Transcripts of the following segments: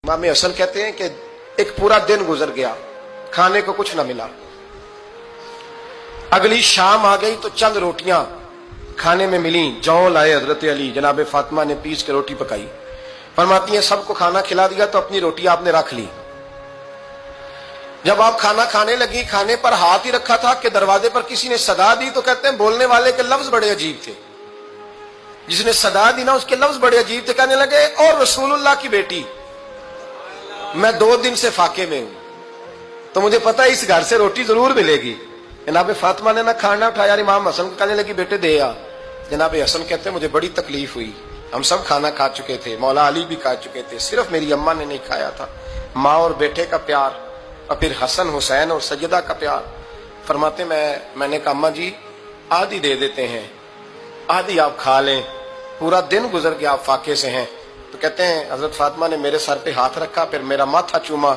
इमाम हसन कहते हैं कि एक पूरा दिन गुजर गया, खाने को कुछ ना मिला। अगली शाम आ गई तो चंद रोटियां खाने में मिली। जौ लाए हजरत अली, जनाब फातिमा ने पीस के रोटी पकाई। फरमाती हैं सबको खाना खिला दिया तो अपनी रोटी आपने रख ली। जब आप खाना खाने लगी, खाने पर हाथ ही रखा था कि दरवाजे पर किसी ने सदा दी। तो कहते हैं बोलने वाले के लफ्ज बड़े अजीब थे, जिसने सदा दी ना उसके लफ्ज बड़े अजीब थे। कहने लगे और रसूलुल्लाह की बेटी, मैं 2 दिन से फाके में हूं, तो मुझे पता है इस घर से रोटी जरूर मिलेगी। जनाब फातिमा ने ना खाना उठाया, इमाम हसन को कहने लगी बेटे दे आ। जनाब हसन कहते हैं मुझे बड़ी तकलीफ हुई, हम सब खाना खा चुके थे, मौला अली भी खा चुके थे, सिर्फ मेरी अम्मा ने नहीं खाया था। माँ और बेटे का प्यार और फिर हसन हुसैन और सैयदा का प्यार। फरमाते मैंने कहा अम्मा जी आधी दे देते हैं, आधी आप खा लें, पूरा दिन गुजर गया आप फाके से हैं। तो कहते हैं हजरत फातिमा ने मेरे सर पे हाथ रखा, फिर मेरा माथा चूमा।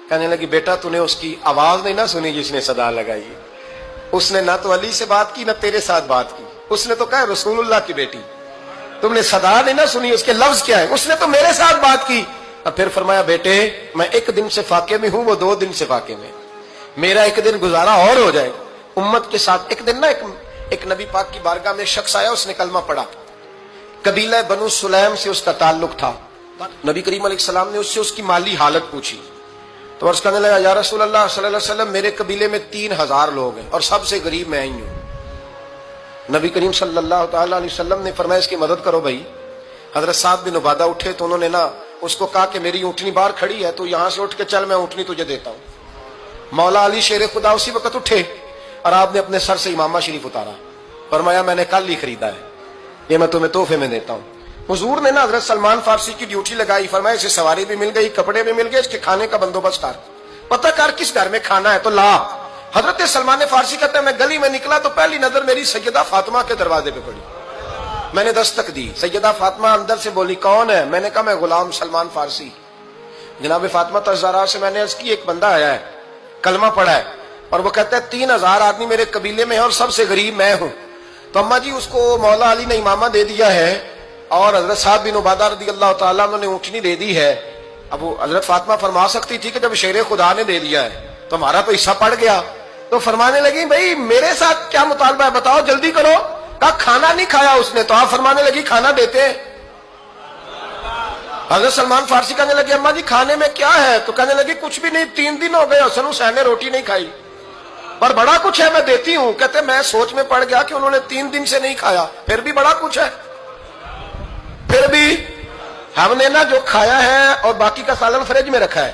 कहने लगी बेटा तूने उसकी आवाज नहीं ना सुनी जिसने सदा लगाई, उसने ना तो अली से बात की ना तेरे साथ बात की, उसने तो कहा रसूलुल्लाह की बेटी। तुमने सदा नहीं ना सुनी, उसके लफ्ज क्या है, उसने तो मेरे साथ बात की। और फिर फरमाया बेटे मैं 1 दिन से फाके में हूं, वो 2 दिन से फाके में, मेरा 1 दिन गुजारा और हो जाएगा उम्मत के साथ। एक दिन ना एक नबी पाक की बारगाह में शख्स आया, उसने कलमा पढ़ा, कबीला बनु सुलैम से उसका ताल्लुक था। नबी करीम अलैहिस्सलाम ने उससे उसकी माली हालत पूछी तो अर्ज करने लगा या रसूल अल्लाह सल्लल्लाहु अलैहि वसल्लम मेरे कबीले में 3000 लोग हैं और सबसे गरीब मैं ही हूं। नबी करीम सल्लल्लाहु अलैहि वसल्लम ने फरमाया इसकी मदद करो भाई। हजरत साद बिन उबादा उठे तो उन्होंने ना उसको कहा कि मेरी ऊँटनी बाहर खड़ी है, तो यहां से उठ के चल, मैं ऊँटनी तुझे देता हूं। मौला अली शेर खुदा उसी वक्त उठे और आपने अपने सर से इमामा शरीफ उतारा, फरमाया मैंने कल ही खरीदा है, ये मैं तुम्हें तोहफे में देता हूं। हुजूर ने ना हजरत सलमान फारसी की ड्यूटी लगाई, फरमाया इसे सवारी भी मिल गई, कपड़े भी मिल गए, इसके खाने का बंदोबस्त कर, पता कर किस घर में खाना है तो ला। हजरत सलमान फारसी कहते हैं मैं गली में निकला तो पहली नजर मेरी सैयदा फातिमा के दरवाजे पे पड़ी। मैंने दस्तक दी, सैयदा फातिमा अंदर से बोली कौन है? मैंने कहा मैं गुलाम सलमान फारसी। जनाब फातिमा तज़ारा से मैंने अर्ज की एक बंदा आया है, कलमा पढ़ा है और वो कहता है 3000 आदमी मेरे कबीले में है और सबसे गरीब मैं हूं। तो अम्मा जी उसको मौला अली ने इमामा दे दिया है और हजरत साद बिन उबादा रज़ियल्लाहु ताला अन्हु ने ऊँटनी दे दी है। अब वो हजरत फातिमा फरमा सकती थी कि जब शेर खुदा ने दे दिया है तो हमारा तो हिस्सा पड़ गया। तो फरमाने लगी भाई मेरे साथ क्या मुतालबा है बताओ, जल्दी करो। कहा खाना नहीं खाया उसने, तो आप फरमाने लगी खाना देते हैं। हजरत सलमान फारसी कहने लगे अम्मा जी खाने में क्या है? तो कहने लगी कुछ भी नहीं, 3 दिन हो गए हसन हुसैन ने रोटी नहीं खाई, पर बड़ा कुछ है मैं देती हूं। कहते मैं सोच में पड़ गया कि उन्होंने 3 दिन से नहीं खाया, फिर भी बड़ा कुछ है, फिर भी हमने ना जो खाया है और बाकी का सालन फ्रिज में रखा है,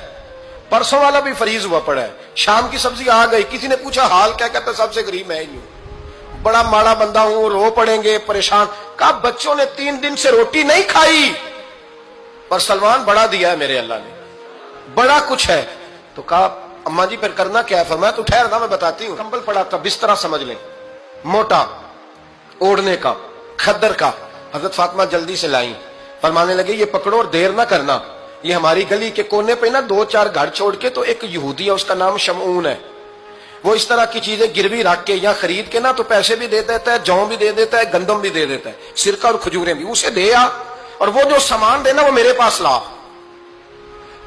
परसों वाला भी फ्रीज हुआ पड़ा है, शाम की सब्जी आ गई। किसी ने पूछा हाल क्या? कहता सबसे गरीब मैं ही हूं, बड़ा माड़ा बंदा हूं, रो पड़ेंगे परेशान। कहा बच्चों ने 3 दिन से रोटी नहीं खाई पर सलमान बड़ा दिया है मेरे अल्लाह ने, बड़ा कुछ है। तो कहा अम्मा जी फिर करना क्या है? फरमाया तू ठहर ना मैं बताती हूँ। कंबल पड़ा था, बिस्तरा समझ लें, मोटा ओढ़ने का, खद्दर का। हजरत फातिमा जल्दी से लाई, फरमाने लगे ये पकड़ो और देर ना करना। ये हमारी गली के कोने पे ना 2-4 घर छोड़ के तो एक यहूदी है, उसका नाम शमऊन है, वो इस तरह की चीजें गिरवी रख के या खरीद के ना तो पैसे भी दे देता है, जौ भी दे देता है, गंदम भी दे देता है, सिरका और खजूरें भी। उसे दे आ और वो जो सामान देना वो मेरे पास ला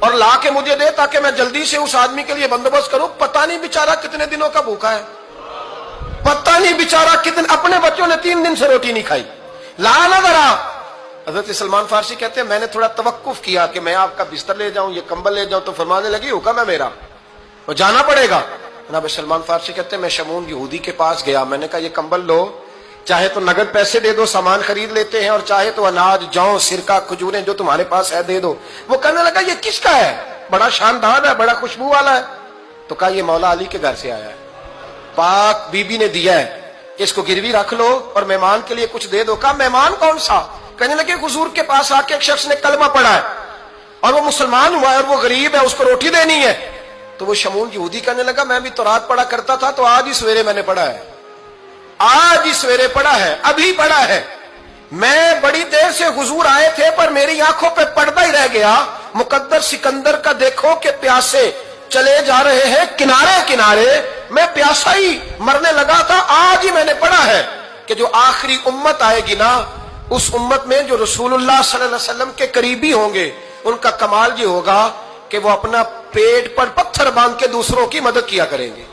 और ला के मुझे दे ताकि मैं जल्दी से उस आदमी के लिए बंदोबस्त करूं। पता नहीं बेचारा कितने दिनों का भूखा है, पता नहीं बेचारा कितने, अपने बच्चों ने 3 दिन से रोटी नहीं खाई, ला ना जरा। हजरत सलमान फारसी कहते हैं मैंने थोड़ा तवक्कुफ किया कि मैं आपका बिस्तर ले जाऊं, ये कंबल ले जाऊं, तो फरमाने लगी हुक्म है मेरा, तो जाना पड़ेगा। जनाब सलमान फारसी कहते हैं मैं शमून यहूदी के पास गया, मैंने कहा ये कंबल लो, चाहे तो नगद पैसे दे दो, सामान खरीद लेते हैं, और चाहे तो अनाज, जौ, सिरका, खजूरें जो तुम्हारे पास है दे दो। वो कहने लगा ये किसका है? बड़ा शानदार है, बड़ा खुशबू वाला है। तो कहा ये मौला अली के घर से आया है, पाक बीबी ने दिया है, इसको गिरवी रख लो और मेहमान के लिए कुछ दे दो। कहा मेहमान कौन सा? कहने लगे हुजूर के पास आके एक शख्स ने कलमा पढ़ा है और वो मुसलमान हुआ है और वो गरीब है, उसको रोटी देनी है। तो वो शमून यहूदी कहने लगा मैं भी तो रात पढ़ा करता था, तो आज ही सवेरे मैंने पढ़ा है, आज ही सवेरे पढ़ा है, अभी पढ़ा है। मैं बड़ी देर से हुजूर आए थे पर मेरी आंखों पे पर्दा ही रह गया। मुकद्दर सिकंदर का देखो कि प्यासे चले जा रहे हैं किनारे किनारे, मैं प्यासा ही मरने लगा था, आज ही मैंने पढ़ा है कि जो आखिरी उम्मत आएगी ना, उस उम्मत में जो रसूलुल्लाह सल्लल्लाहु अलैहि वसल्लम के करीबी होंगे ان کا کمال یہ ہوگا کہ وہ اپنا پیٹ پر پتھر باندھ کے دوسروں کی مدد کیا کریں گے.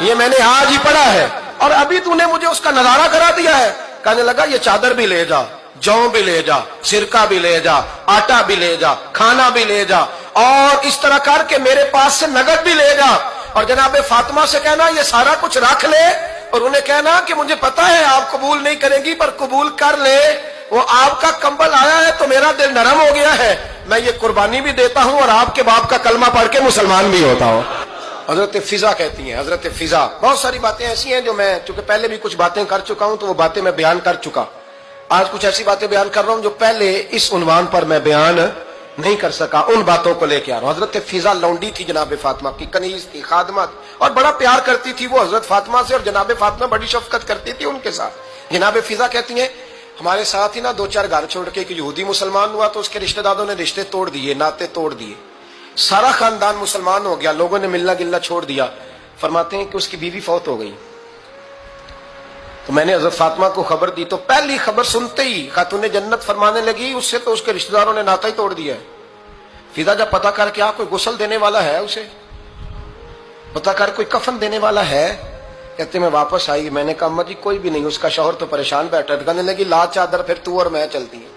یہ میں نے آج ہی پڑھا ہے اور ابھی تو نے مجھے اس کا نظارہ کرا دیا ہے. کہنے لگا یہ چادر بھی لے جا, جو بھی لے جا, سرکہ بھی لے جا, آٹا بھی لے جا, کھانا بھی لے جا, اور اس طرح کر کے میرے پاس سے نقد بھی لے جا, اور جناب فاطمہ سے کہنا یہ سارا کچھ رکھ لے, اور انہیں کہنا کہ مجھے پتا ہے آپ قبول نہیں کریں گی پر قبول کر لے, وہ آپ کا کمبل آیا ہے تو میرا دل نرم ہو گیا ہے, میں یہ قربانی بھی دیتا ہوں اور آپ کے باپ کا کلمہ پڑھ کے مسلمان بھی ہوتا ہوں. حضرت فضا کہتی ہیں, حضرت فضا. بہت ساری باتیں ایسی ہیں جو میں چونکہ پہلے بھی کچھ باتیں کر چکا ہوں تو وہ باتیں میں بیان کر چکا. آج کچھ ایسی باتیں بیان کر رہا ہوں جو پہلے اس عنوان پر میں بیان نہیں کر سکا, ان باتوں کو لے کے آ رہا ہوں. حضرت فضا لونڈی تھی جناب فاطمہ کی, کنیز تھی, خادمت, اور بڑا پیار کرتی تھی وہ حضرت فاطمہ سے, اور جناب فاطمہ بڑی شفقت کرتی تھی ان کے ساتھ. جناب فضا کہتی ہیں ہمارے ساتھ ہی نا 2-4 گھر چھوڑ کے ایک یہودی مسلمان ہوا تو اس کے رشتہ داروں نے رشتے توڑ دیے, ناطے توڑ دیے, سارا خاندان مسلمان ہو گیا, لوگوں نے ملنا گلنا چھوڑ دیا. فرماتے ہیں کہ اس کی بیوی فوت ہو گئی. تو میں نے حضرت فاطمہ کو خبر دی تو پہلی خبر سنتے ہی خاتون جنت فرمانے لگی اس سے تو اس کے رشتہ داروں نے ناتا ہی توڑ دیا ہے. فضا جب پتا کر کے کوئی غسل دینے والا ہے, اسے پتا کر کوئی کفن دینے والا ہے, کہتے میں واپس آئی. میں نے کہا اما جی کوئی بھی نہیں, اس کا شوہر تو پریشان بیٹھا. کہنے لگی لا چادر پھر تو اور میں چلتی ہیں.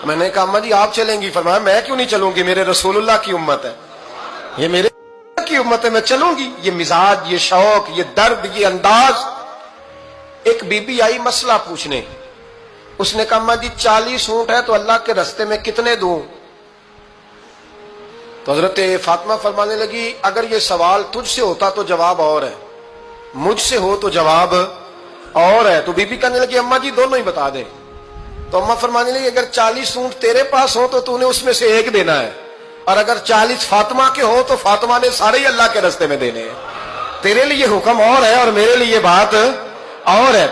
میں نے کہا اما جی آپ چلیں گی؟ فرمایا میں کیوں نہیں چلوں گی, میرے رسول اللہ کی امت ہے, یہ میرے کی امت ہے, میں چلوں گی. یہ مزاج, یہ شوق, یہ درد, یہ انداز. ایک بی بی آئی مسئلہ پوچھنے, اس نے کہا اما جی 40 اونٹ ہے تو اللہ کے رستے میں کتنے دوں؟ تو حضرت فاطمہ فرمانے لگی اگر یہ سوال تجھ سے ہوتا تو جواب اور ہے, مجھ سے ہو تو جواب اور ہے. تو بی بی کہنے لگی اما جی دونوں ہی بتا دیں. تو اما فرمانے لگی اگر 40 اونٹ تیرے پاس ہو تو نے اس میں سے ایک دینا ہے, اور اگر 40 فاطمہ کے ہو تو فاطمہ نے سارے ہی اللہ کے رستے میں دینے ہیں. تیرے لیے حکم اور ہے اور میرے لیے بات اور ہے.